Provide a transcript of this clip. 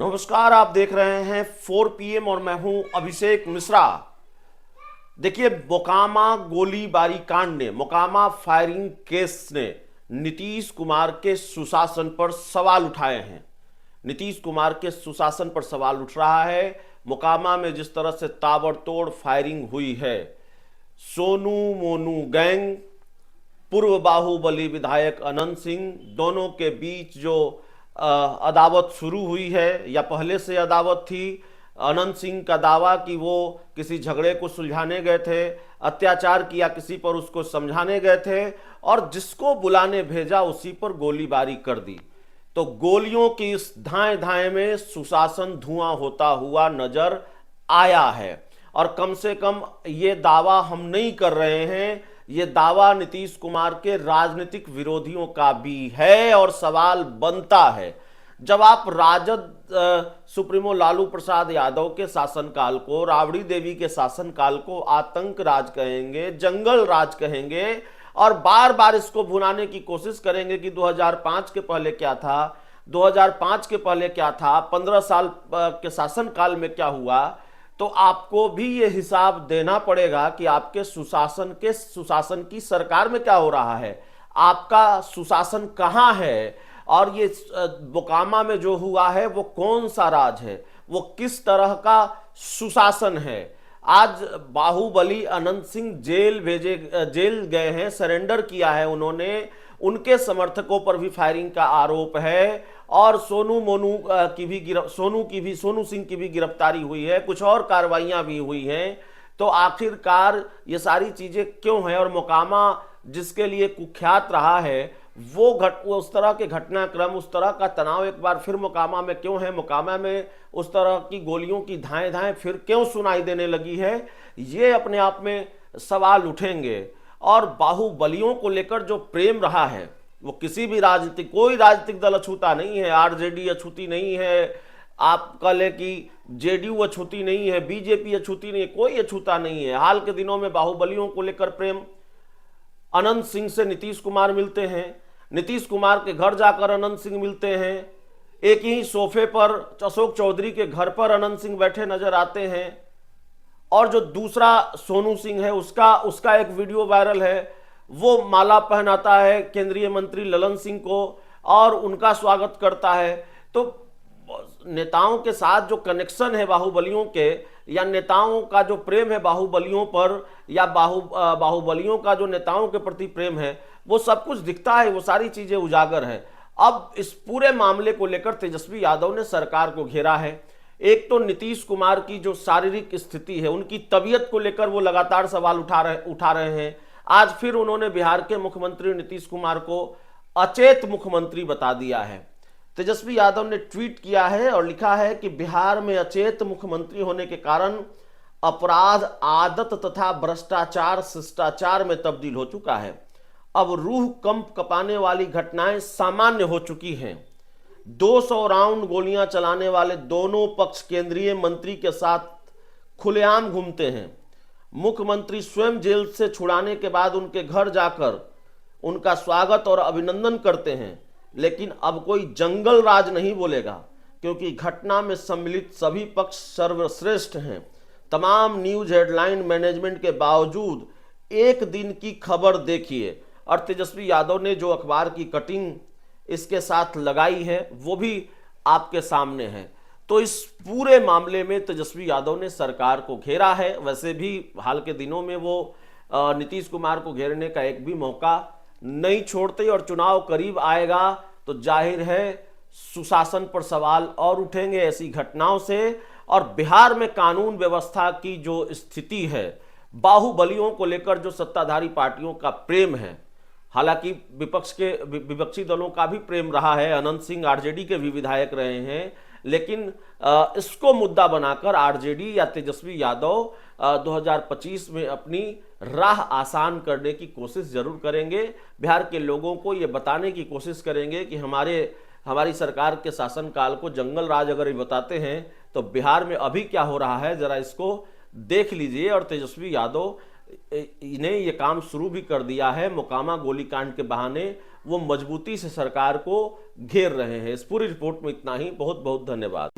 नमस्कार, आप देख रहे हैं 4 PM और मैं हूं अभिषेक मिश्रा। देखिए, मोकामा गोलीबारी कांड ने, मोकामा फायरिंग केस ने नीतीश कुमार के सुशासन पर सवाल उठाए हैं। नीतीश कुमार के सुशासन पर सवाल उठ रहा है। मोकामा में जिस तरह से ताबड़तोड़ फायरिंग हुई है, सोनू मोनू गैंग, पूर्व बाहुबली विधायक अनंत सिंह, दोनों के बीच जो अदावत शुरू हुई है या पहले से अदावत थी। अनंत सिंह का दावा कि वो किसी झगड़े को सुलझाने गए थे, अत्याचार किया किसी पर, उसको समझाने गए थे और जिसको बुलाने भेजा उसी पर गोलीबारी कर दी। तो गोलियों की इस धाए धाए में सुशासन धुआं होता हुआ नजर आया है। और कम से कम ये दावा हम नहीं कर रहे हैं, ये दावा नीतीश कुमार के राजनीतिक विरोधियों का भी है। और सवाल बनता है, जब आप राजद सुप्रीमो लालू प्रसाद यादव के शासनकाल को, राबड़ी देवी के शासनकाल को आतंक राज कहेंगे, जंगल राज कहेंगे और बार बार इसको भुनाने की कोशिश करेंगे कि 2005 के पहले क्या था, 2005 के पहले क्या था, 15 साल के शासनकाल में क्या हुआ, तो आपको भी ये हिसाब देना पड़ेगा कि आपके सुशासन की सरकार में क्या हो रहा है, आपका सुशासन कहां है और ये मोकामा में जो हुआ है वो कौन सा राज है, वो किस तरह का सुशासन है। आज बाहुबली अनंत सिंह जेल गए हैं, सरेंडर किया है उन्होंने, उनके समर्थकों पर भी फायरिंग का आरोप है और सोनू सिंह की भी गिरफ्तारी हुई है, कुछ और कार्रवाइयां भी हुई हैं। तो आखिरकार ये सारी चीजें क्यों हैं? और मोकामा जिसके लिए कुख्यात रहा है, वो उस तरह के घटनाक्रम, उस तरह का तनाव एक बार फिर मोकामा में क्यों है? मोकामा में उस तरह की गोलियों की धाएं धाएं फिर क्यों सुनाई देने लगी है? ये अपने आप में सवाल उठेंगे। और बाहुबलियों को लेकर जो प्रेम रहा है, वो किसी भी कोई राजनीतिक दल अछूता नहीं है, आरजेडी अछूती नहीं है, आप कह लें कि जेडीयू अछूती नहीं है, बीजेपी अछूती नहीं है, कोई अछूता नहीं है। हाल के दिनों में बाहुबलियों को लेकर प्रेम, अनंत सिंह से नीतीश कुमार मिलते हैं, नीतीश कुमार के घर जाकर अनंत सिंह मिलते हैं, एक ही सोफे पर अशोक चौधरी के घर पर अनंत सिंह बैठे नजर आते हैं। और जो दूसरा सोनू सिंह है, उसका एक वीडियो वायरल है, वो माला पहनाता है केंद्रीय मंत्री ललन सिंह को और उनका स्वागत करता है। तो नेताओं के साथ जो कनेक्शन है बाहुबलियों के, या नेताओं का जो प्रेम है बाहुबलियों पर, या बाहुबलियों का जो नेताओं के प्रति प्रेम है, वो सब कुछ दिखता है, वो सारी चीजें उजागर है। अब इस पूरे मामले को लेकर तेजस्वी यादव ने सरकार को घेरा है। एक तो नीतीश कुमार की जो शारीरिक स्थिति है, उनकी तबीयत को लेकर वो लगातार सवाल उठा रहे हैं। आज फिर उन्होंने बिहार के मुख्यमंत्री नीतीश कुमार को अचेत मुख्यमंत्री बता दिया है। तेजस्वी यादव ने ट्वीट किया है और लिखा है कि बिहार में अचेत मुख्यमंत्री होने के कारण अपराध आदत तथा भ्रष्टाचार शिष्टाचार में तब्दील हो चुका है। अब रूह कंप कपाने वाली घटनाएं सामान्य हो चुकी हैं। 200 राउंड गोलियां चलाने वाले दोनों पक्ष केंद्रीय मंत्री के साथ खुलेआम घूमते हैं। मुख्यमंत्री स्वयं जेल से छुड़ाने के बाद उनके घर जाकर उनका स्वागत और अभिनंदन करते हैं। लेकिन अब कोई जंगल राज नहीं बोलेगा, क्योंकि घटना में सम्मिलित सभी पक्ष सर्वश्रेष्ठ हैं। तमाम न्यूज हेडलाइन मैनेजमेंट के बावजूद एक दिन की खबर देखिए। और तेजस्वी यादव ने जो अखबार की कटिंग इसके साथ लगाई है वो भी आपके सामने है। तो इस पूरे मामले में तेजस्वी यादव ने सरकार को घेरा है। वैसे भी हाल के दिनों में वो नीतीश कुमार को घेरने का एक भी मौका नहीं छोड़ते और चुनाव करीब आएगा तो जाहिर है सुशासन पर सवाल और उठेंगे ऐसी घटनाओं से। और बिहार में कानून व्यवस्था की जो स्थिति है, बाहुबलियों को लेकर जो सत्ताधारी पार्टियों का प्रेम है, हालांकि विपक्षी दलों का भी प्रेम रहा है, अनंत सिंह आरजेडी के भी विधायक रहे हैं, लेकिन इसको मुद्दा बनाकर आरजेडी या तेजस्वी यादव 2025 में अपनी राह आसान करने की कोशिश जरूर करेंगे। बिहार के लोगों को ये बताने की कोशिश करेंगे कि हमारी सरकार के शासनकाल को जंगल राज अगर ये बताते हैं तो बिहार में अभी क्या हो रहा है जरा इसको देख लीजिए। और तेजस्वी यादव ने ये काम शुरू भी कर दिया है। मोकामा गोलीकांड के बहाने वो मजबूती से सरकार को घेर रहे हैं। इस पूरी रिपोर्ट में इतना ही। बहुत बहुत धन्यवाद।